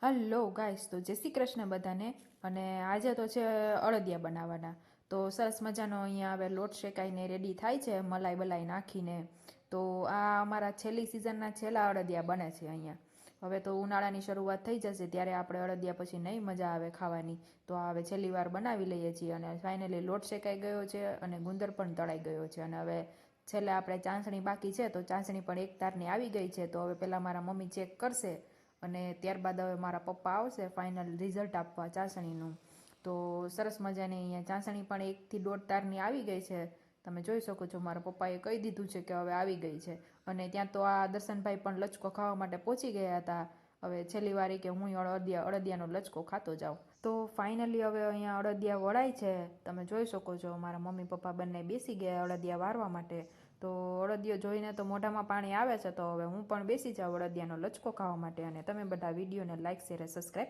Hello guys, તો જય શ્રી કૃષ્ણ બધાને. અને આજે તો છે અળદિયા બનાવવાના. તો સરસ મજાનો અહીંયા હવે લોટ શેકાઈને રેડી થાય છે મલાઈ બલાઈ નાખીને. તો આ અમારા છેલ્લી સિઝનના છેલ્લા અળદિયા બને છે અહીંયા. હવે તો ઉનાળાની શરૂઆત થઈ જશે ત્યારે આપણે અળદિયા પછી નહીં મજા આવે ખાવાની. તો આ હવે છેલ્લી વાર બનાવી લઈએ છીએ અને ફાઇનલી લોટ શેકાઈ ગયો છે અને ગુંદર પણ તળાઈ ગયો છે. અને હવે છેલ્લે આપણે ચાસણી બાકી છે તો ચાસણી પણ એક તારની આવી ગઈ છે. તો હવે પહેલાં મારા મમ્મી ચેક કરશે અને ત્યારબાદ હવે મારા પપ્પા આવશે ફાઇનલ રિઝલ્ટ આપવા ચાસણીનું. તો સરસ મજાની અહીંયા ચાસણી પણ 1 થી 1.5 તારની આવી ગઈ છે. તમે જોઈ શકો છો મારા પપ્પાએ કહી દીધું છે કે હવે આવી ગઈ છે. અને ત્યાં તો આ દર્શનભાઈ પણ લચકો ખાવા માટે પહોંચી ગયા હતા. હવે છેલ્લી વારી કે હું અળદિયાનો લચકો ખાતો જાઉં. તો ફાઇનલી હવે અહીંયા અળદિયા વળાય છે. તમે જોઈ શકો છો મારા મમ્મી પપ્પા બંને બેસી ગયા અળદિયા વારવા માટે. તો અળદિયો જોઈને તો મોઢામાં પાણી આવે છે. તો હવે હું પણ બેસી જાઉં અળદિયાનો લચકો ખાવા માટે. અને તમે બધા વિડીયોને લાઇક શેર સબસ્ક્રાઈબ